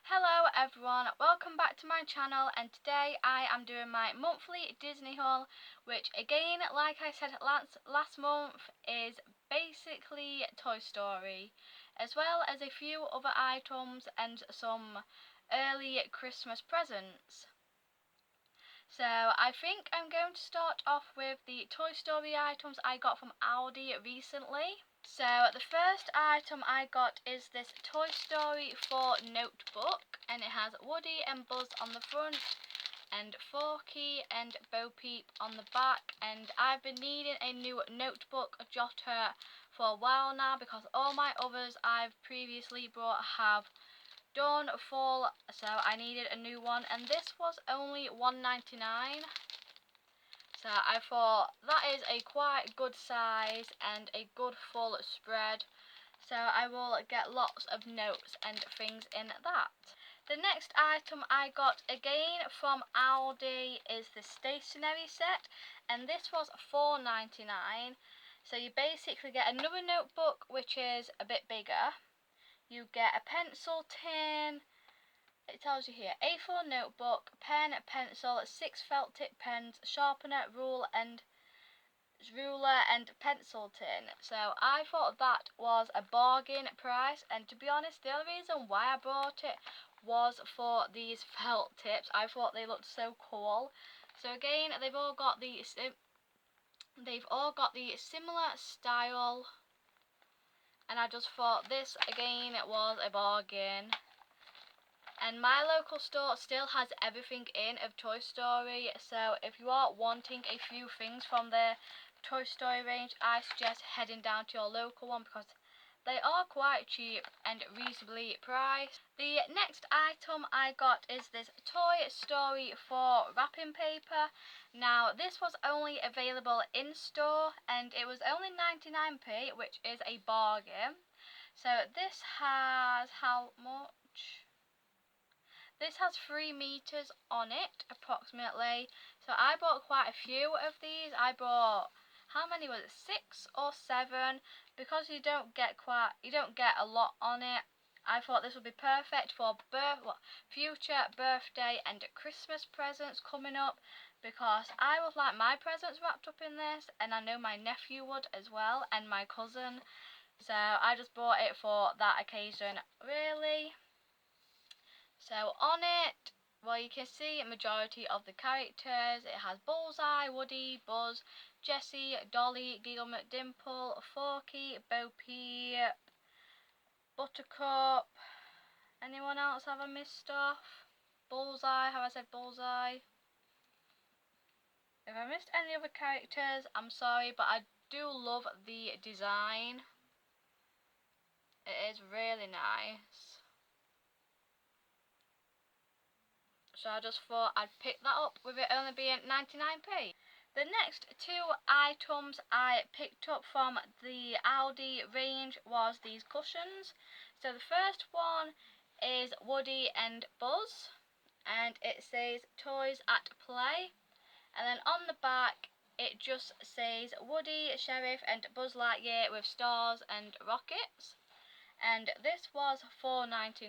Hello everyone, welcome back to my channel, and today I am doing my monthly Disney haul, which again, like I said last month, is basically Toy Story, as well as a few other items and some early Christmas presents. So I think I'm going to start off with the Toy Story items I got from Aldi recently. So the first item I got is this Toy Story 4 notebook, and it has Woody and Buzz on the front and Forky and Bo Peep on the back, and I've been needing a new notebook jotter for a while now because all my others I've previously bought have done full, so I needed a new one, and this was only $1.99. So I thought that is a quite good size and a good full spread, so I will get lots of notes and things in that. The next item I got again from Aldi is the stationery set, and this was $4.99. So you basically get another notebook which is a bit bigger. You get a pencil tin. It tells you here, A4 notebook, pen, pencil, 6 felt tip pens, sharpener, ruler and pencil tin. So I thought that was a bargain price, and to be honest, the only reason why I bought it was for these felt tips. I thought they looked so cool. So again, they've all got the similar style, and I just thought this again was a bargain. And my local store still has everything in of Toy Story, so if you are wanting a few things from their Toy Story range, I suggest heading down to your local one because they are quite cheap and reasonably priced. The next item I got is this Toy Story 4 wrapping paper. Now this was only available in store and it was only 99p, which is a bargain. So this has how much? This has 3 meters on it, approximately. So I bought quite a few of these. I bought, how many was it? 6 or 7, because you don't get a lot on it. I thought this would be perfect for future birthday and Christmas presents coming up, because I would like my presents wrapped up in this, and I know my nephew would as well, and my cousin. So I just bought it for that occasion, really. So on it, well, you can see a majority of the characters. It has Bullseye, Woody, Buzz, Jessie, Dolly, Giggle McDimple, Forky, Bo Peep, Buttercup. Anyone else have I missed off? Bullseye, have I said Bullseye? If I missed any other characters, I'm sorry, but I do love the design. It is really nice. So I just thought I'd pick that up with it only being 99p. The next 2 items I picked up from the Aldi range was these cushions. So the first one is Woody and Buzz, and it says Toys at Play. And then on the back it just says Woody, Sheriff and Buzz Lightyear with stars and rockets. And this was $4.99.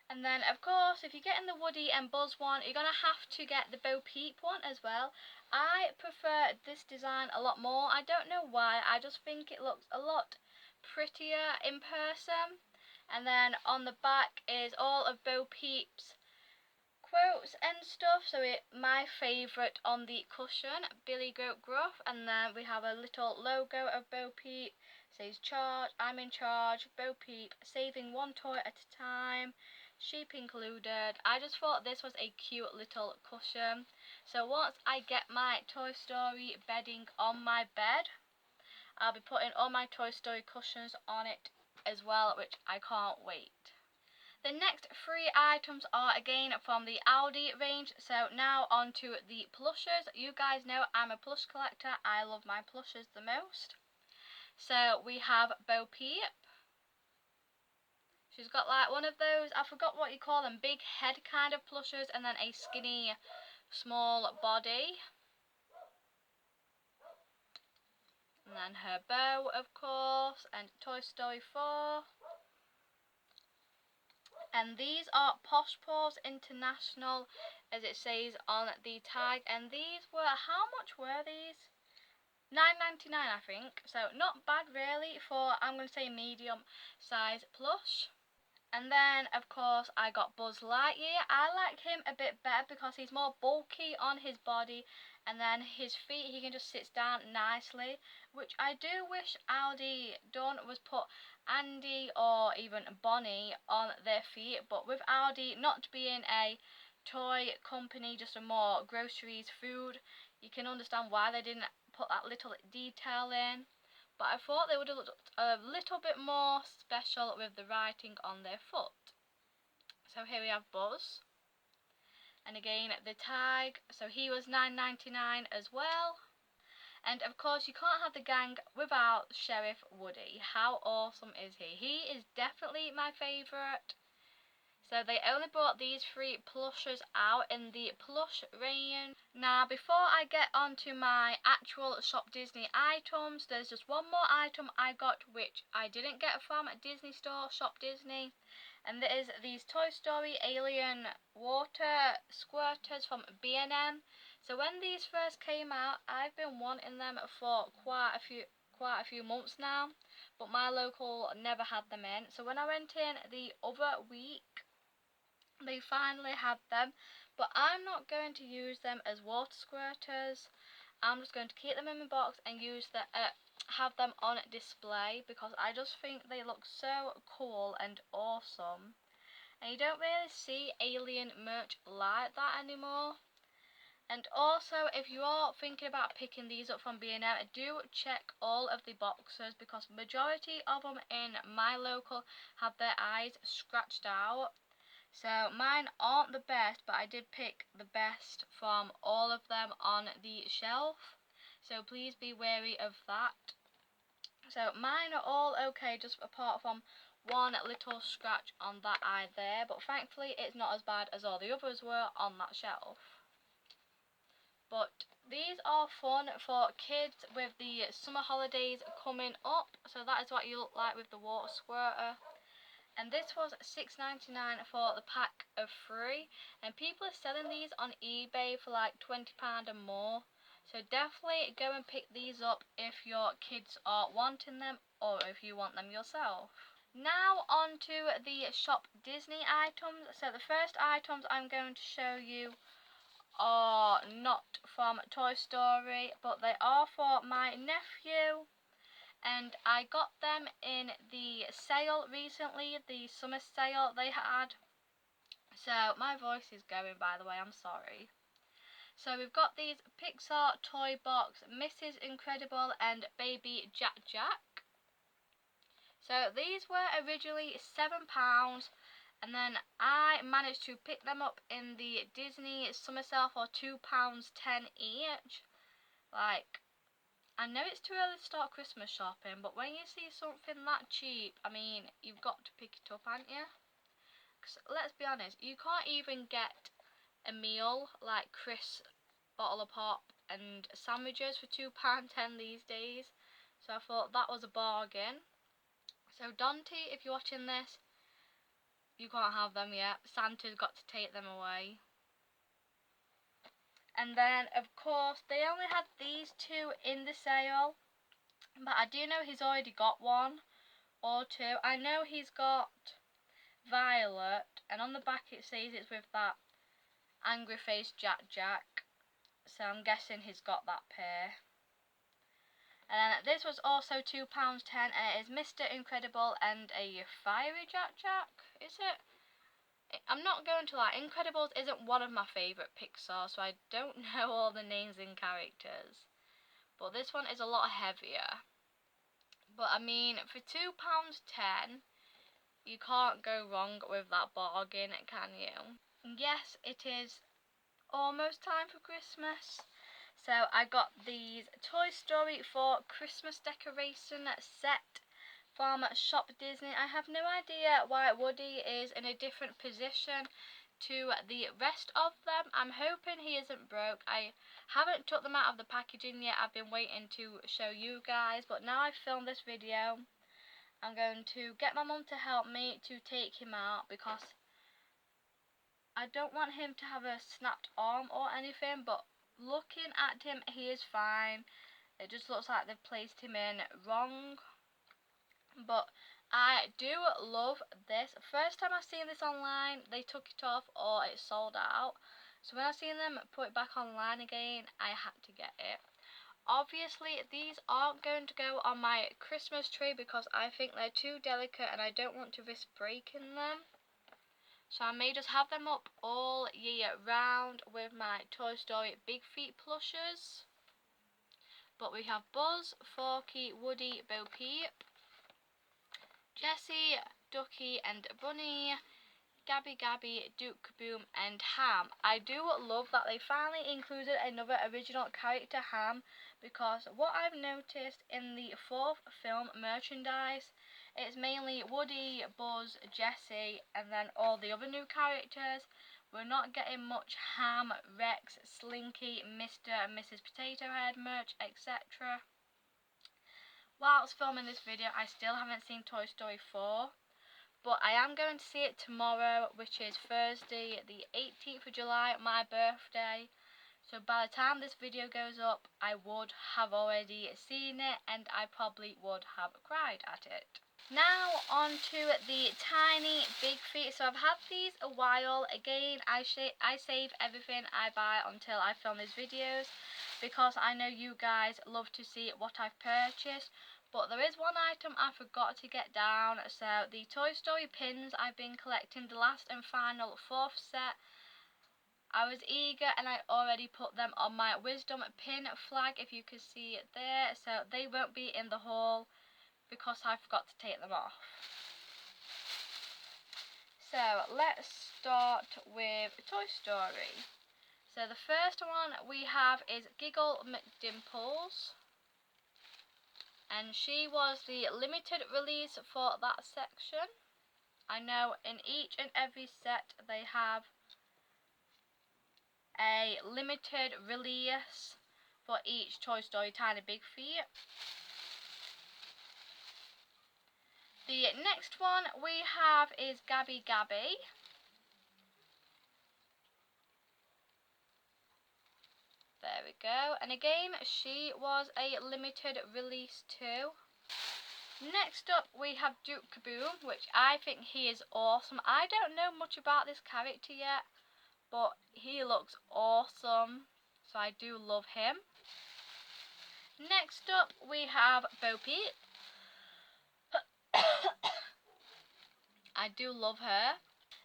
And then, of course, if you're getting the Woody and Buzz one, you're going to have to get the Bo Peep one as well. I prefer this design a lot more. I don't know why. I just think it looks a lot prettier in person. And then on the back is all of Bo Peep's quotes and stuff. So my favourite on the cushion, Billy Goat Gruff. And then we have a little logo of Bo Peep. It says charge, I'm in charge, Bo Peep, saving one toy at a time. Sheep included. I just thought this was a cute little cushion. So once I get my Toy Story bedding on my bed, I'll be putting all my Toy Story cushions on it as well, which I can't wait. The next 3 items are again from the Aldi range. So now on to the plushes. You guys know I'm a plush collector. I love my plushes the most. So we have Bo Peep. She's got like one of those, I forgot what you call them, big head kind of plushes, and then a skinny, small body. And then her bow, of course, and Toy Story 4. And these are Posh Paws International, as it says on the tag. And these were, how much were these? $9.99 I think. So not bad really for, I'm going to say, medium size plush. And then, of course, I got Buzz Lightyear. I like him a bit better because he's more bulky on his body, and then his feet, he can just sit down nicely, which I do wish Aldi done, was put Andy or even Bonnie on their feet. But with Aldi not being a toy company, just a more groceries, food, you can understand why they didn't put that little detail in. But I thought they would have looked a little bit more special with the writing on their foot. So here we have Buzz. And again, the tag. So he was $9.99 as well. And of course, you can't have the gang without Sheriff Woody. How awesome is he? He is definitely my favourite. So they only brought these 3 plushes out in the plush range. Now, before I get on to my actual Shop Disney items, there's just one more item I got which I didn't get from Disney Store, Shop Disney. And that is these Toy Story Alien water squirters from B&M. So when these first came out, I've been wanting them for quite a few months now. But my local never had them in. So when I went in the other week, they finally had them, but I'm not going to use them as water squirters. I'm just going to keep them in my box and have them on display because I just think they look so cool and awesome. And you don't really see alien merch like that anymore. And also, if you are thinking about picking these up from B&M, do check all of the boxes because majority of them in my local have their eyes scratched out. So mine aren't the best, but I did pick the best from all of them on the shelf. So please be wary of that. So mine are all okay, just apart from one little scratch on that eye there. But thankfully it's not as bad as all the others were on that shelf. But these are fun for kids with the summer holidays coming up. So that is what you look like with the water squirter. And this was $6.99 for the pack of 3. And people are selling these on eBay for like £20 and more. So definitely go and pick these up if your kids are wanting them or if you want them yourself. Now on to the Shop Disney items. So the first items I'm going to show you are not from Toy Story, but they are for my nephew. And I got them in the sale recently, the summer sale they had. So my voice is going, by the way, I'm sorry. So we've got these Pixar Toy Box Mrs. Incredible and Baby Jack Jack. So these were originally £7, and then I managed to pick them up in the Disney summer sale for £2.10 each. Like, I know it's too early to start Christmas shopping, but when you see something that cheap, I mean, you've got to pick it up, haven't you? Because let's be honest, you can't even get a meal like crisp, bottle of pop and sandwiches for £2.10 these days. So I thought that was a bargain. So Dante, if you're watching this, you can't have them yet. Santa's got to take them away. And then, of course, they only had these 2 in the sale. But I do know he's already got 1 or 2. I know he's got Violet. And on the back it says it's with that angry face Jack Jack. So I'm guessing he's got that pair. And this was also £2.10. And it is Mr. Incredible and a fiery Jack Jack. Is it? I'm not going to lie, Incredibles isn't one of my favourite Pixar, so I don't know all the names and characters. But this one is a lot heavier. But I mean, for £2.10, you can't go wrong with that bargain, can you? Yes, it is almost time for Christmas. So I got these Toy Story for Christmas decoration set from Shop Disney. I have no idea why Woody is in a different position to the rest of them. I'm hoping he isn't broke. I haven't took them out of the packaging yet. I've been waiting to show you guys, but now I've filmed this video, I'm going to get my mum to help me to take him out because I don't want him to have a snapped arm or anything, but looking at him, he is fine. It just looks like they've placed him in wrong. But I do love this. First time I seen this online, they took it off or it sold out. So when I seen them put it back online again, I had to get it. Obviously, these aren't going to go on my Christmas tree because I think they're too delicate and I don't want to risk breaking them. So I may just have them up all year round with my Toy Story Big Feet plushes. But we have Buzz, Forky, Woody, Bo Peep, Jessie, Ducky and Bunny, Gabby, Duke Kaboom and Ham. I do love that they finally included another original character, Ham, because what I've noticed in the 4th film merchandise, it's mainly Woody, Buzz, Jessie and then all the other new characters. We're not getting much Ham, Rex, Slinky, Mr. and Mrs. Potato Head merch, etc. Whilst filming this video, I still haven't seen Toy Story 4. But I am going to see it tomorrow, which is Thursday the 18th of July, my birthday. So by the time this video goes up, I would have already seen it and I probably would have cried at it. Now on to the tiny Big Feet. So I've had these a while. Again, I save everything I buy until I film these videos because I know you guys love to see what I've purchased. But there is one item I forgot to get down. So the Toy Story pins I've been collecting, the last and final 4th set. I was eager and I already put them on my Wisdom pin flag, if you can see it there. So they won't be in the haul because I forgot to take them off. So let's start with Toy Story. So the first one we have is Giggle McDimples. And she was the limited release for that section. I know in each and every set they have a limited release for each Toy Story Tiny Big Feet. The next one we have is Gabby. There we go. And again, she was a limited release too. Next up, we have Duke Kaboom, which I think he is awesome. I don't know much about this character yet, but he looks awesome, so I do love him. Next up, we have Bo Peep. I do love her.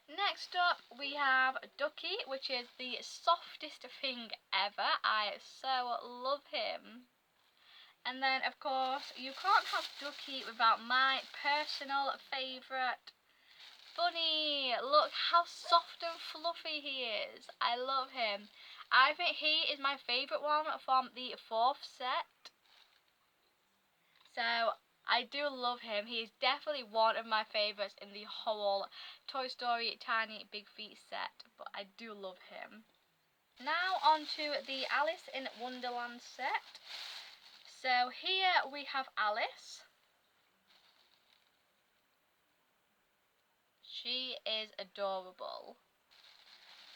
Next up, we have Ducky, which is the softest thing ever. I so love him. And then, of course, you can't have Ducky without my personal favourite, Bunny. Look how soft and fluffy he is. I love him. I think he is my favourite one from the 4th set. So I do love him. He is definitely one of my favourites in the whole Toy Story Tiny Big Feet set. But I do love him. Now on to the Alice in Wonderland set. So here we have Alice. She is adorable.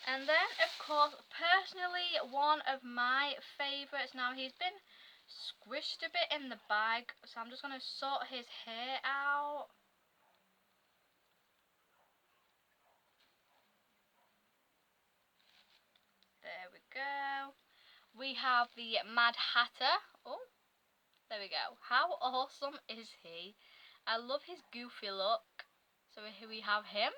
And then, of course, personally, one of my favourites. Now, he's been squished a bit in the bag, so I'm just going to sort his hair out. There we go. We have the Mad Hatter. Oh, there we go. How awesome is he? I love his goofy look. So here we have him.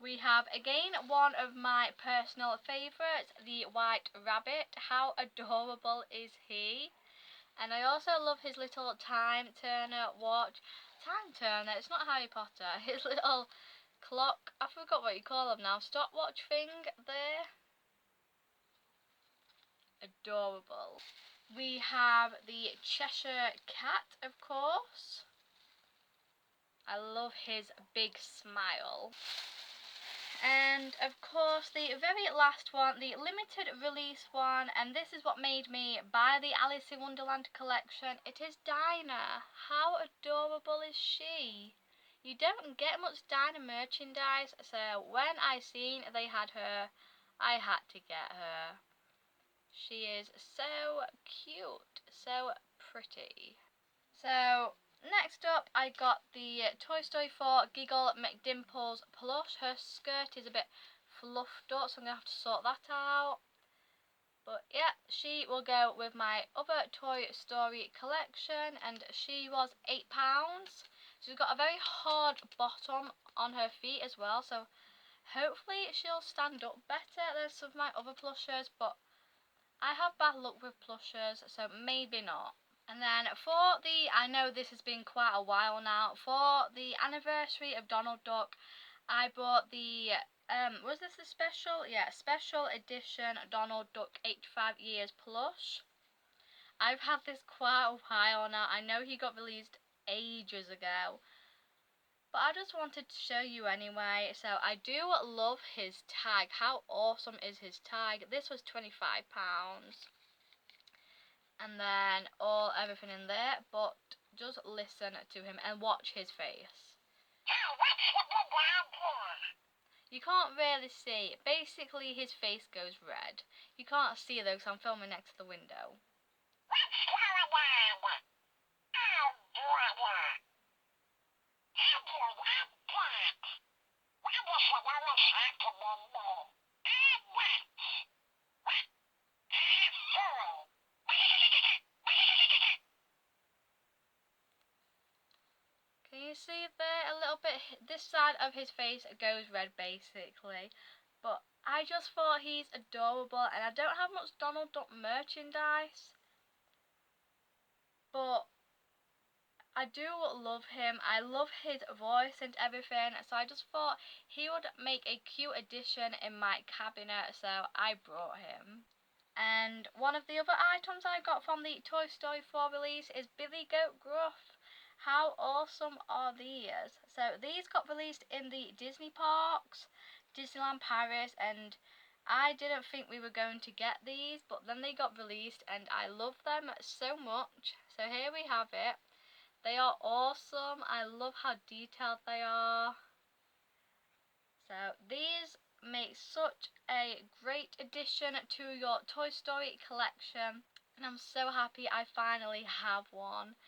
We have, again, one of my personal favourites, the White Rabbit. How adorable is he? And I also love his little time turner watch. Time turner, it's not Harry Potter. His little clock, I forgot what you call them now, stopwatch thing there. Adorable. We have the Cheshire Cat, of course. I love his big smile. And of course the very last one, the limited release one, and this is what made me buy the Alice in Wonderland collection. It is Dinah. How adorable is she? You don't get much Dinah merchandise, so when I seen they had her, I had to get her. She is so cute, so pretty. So next up, I got the Toy Story 4 Giggle McDimples plush. Her skirt is a bit fluffed up, so I'm going to have to sort that out. But yeah, she will go with my other Toy Story collection, and she was £8. She's got a very hard bottom on her feet as well, so hopefully she'll stand up better than some of my other plushes, but I have bad luck with plushes, so maybe not. And then for the, I know this has been quite a while now, for the anniversary of Donald Duck, I bought the, was this a special? Yeah, special edition Donald Duck 85 years plush. I've had this quite a while now. I know he got released ages ago, but I just wanted to show you anyway. So I do love his tag. How awesome is his tag? This was £25. And then everything in there, but just listen to him and watch his face. You can't really see. Basically, his face goes red. You can't see though, because I'm filming next to the window. Can you see there a little bit? This side of his face goes red basically. But I just thought he's adorable, and I don't have much Donald Duck merchandise. But I do love him. I love his voice and everything. So I just thought he would make a cute addition in my cabinet, so I brought him. And one of the other items I got from the Toy Story 4 release is Billy Goat Gruff. How awesome are these? So these got released in the Disney parks, Disneyland Paris, and I didn't think we were going to get these, but then they got released and I love them so much. So here we have it. They are awesome. I love how detailed they are. So these make such a great addition to your Toy Story collection, and I'm so happy I finally have one.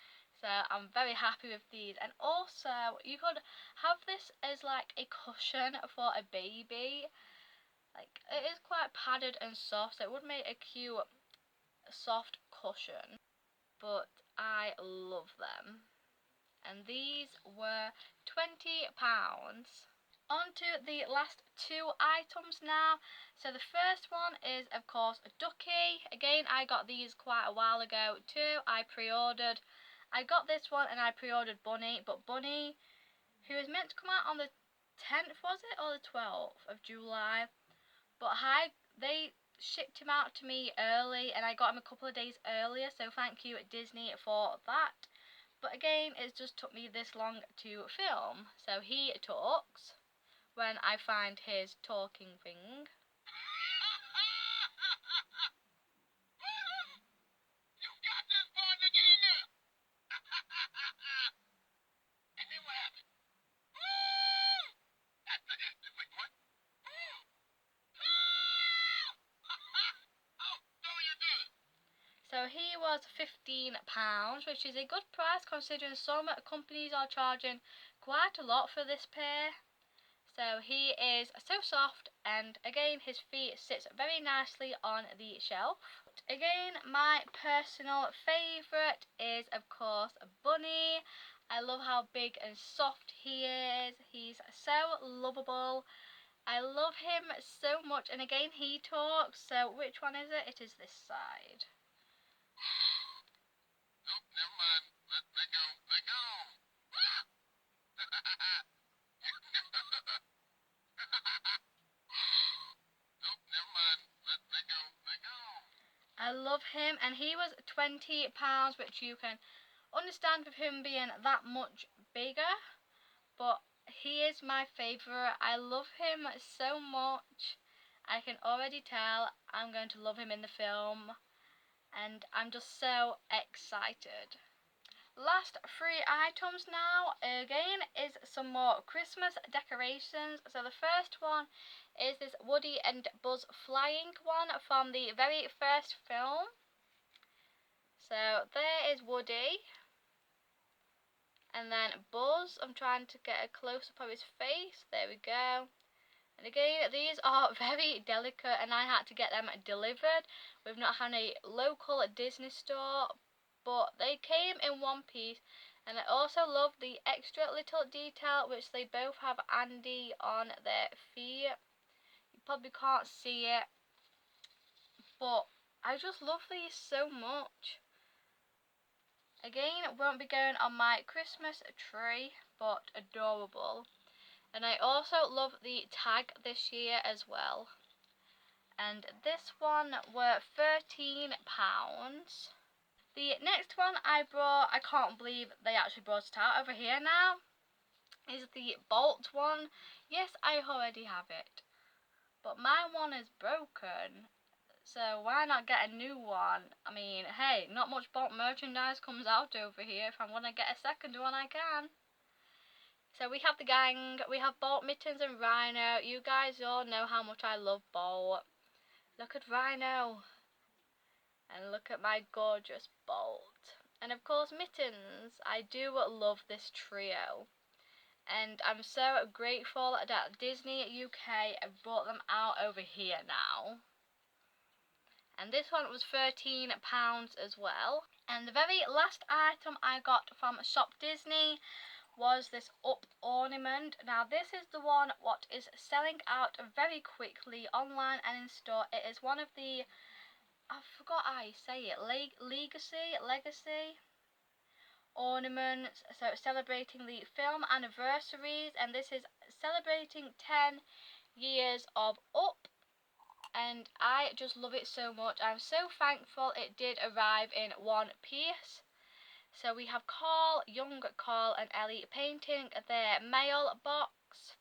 So I'm very happy with these, and also you could have this as like a cushion for a baby. Like, it is quite padded and soft, so it would make a cute soft cushion, but I love them. And these were £20. On to the last two items now. So the first one is of course a Ducky. Again, I got these quite a while ago too. I pre-ordered. I got this one and I pre-ordered Bunny, but Bunny, who was meant to come out on the 10th, was it, or the 12th of July, but they shipped him out to me early and I got him a couple of days earlier, so thank you Disney for that. But again, it just took me this long to film. So he talks when I find his talking thing. So he was £15, which is a good price considering some companies are charging quite a lot for this pair. So he is so soft, and again his feet sits very nicely on the shelf. Again, my personal favourite is of course Bunny. I love how big and soft he is. He's so lovable. I love him so much, and again he talks, so which one is it? It is this side. Nope, never mind. Let go. Nope, never mind. Let go. I love him, and he was £20, which you can understand with him being that much bigger, but he is my favourite. I love him so much. I can already tell I'm going to love him in the film, and I'm just so excited. Last 3 items now, again, is some more Christmas decorations. So the first one is this Woody and Buzz flying one from the very first film. So there is Woody. And then Buzz, I'm trying to get a close-up of his face. There we go. And again, these are very delicate and I had to get them delivered. We've not had a local Disney store, but they came in one piece. And I also love the extra little detail which they both have Andy on their feet. You probably can't see it, but I just love these so much. Again, won't be going on my Christmas tree, but adorable. And I also love the tag this year as well. And this one were £13. The next one I brought, I can't believe they actually brought it out over here now, is the Bolt one. Yes, I already have it, but my one is broken. So why not get a new one? I mean, hey, not much Bolt merchandise comes out over here. If I want to get a second one, I can. So we have the gang, we have Bolt, Mittens and Rhino. You guys all know how much I love Bolt. Look at Rhino. And look at my gorgeous Bolt. And of course Mittens. I do love this trio. And I'm so grateful that Disney UK have brought them out over here now. And this one was £13 as well. And the very last item I got from Shopdisney was this up ornament. Now this is the one what is selling out very quickly online and in store. It is one of the, I forgot how you say it, legacy ornaments. So it's celebrating the film anniversaries, and this is celebrating 10 years of Up. And I just love it so much. I'm so thankful it did arrive in one piece. So we have young Carl and Ellie painting their mailbox.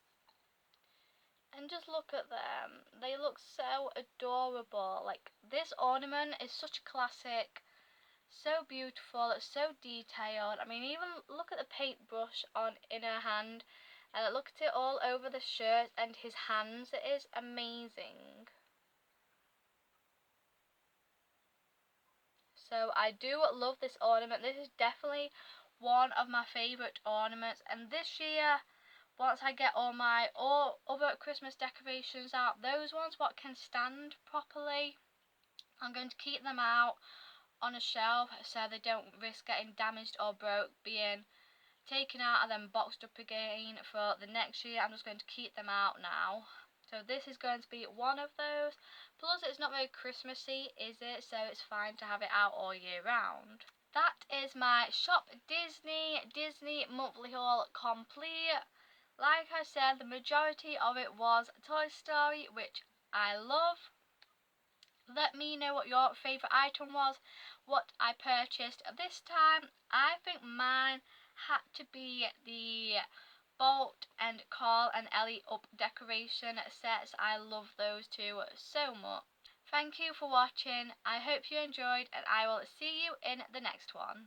And just look at them. They look so adorable. Like, this ornament is such a classic. So beautiful, so detailed. I mean, even look at the paintbrush in her hand. And look at it all over the shirt and his hands. It is amazing. So I do love this ornament. This is definitely one of my favourite ornaments. And this year, once I get all other Christmas decorations out, those ones what can stand properly, I'm going to keep them out on a shelf so they don't risk getting damaged or being taken out and then boxed up again for the next year. I'm just going to keep them out now. So this is going to be one of those. Plus it's not very Christmassy, is it? So it's fine to have it out all year round. That is my Shop Disney monthly haul complete. Like I said, the majority of it was Toy Story, which I love. Let me know what your favourite item was, what I purchased this time. I think mine had to be the Bolt and Carl and Ellie Up decoration sets. I love those two so much. Thank you for watching. I hope you enjoyed and I will see you in the next one.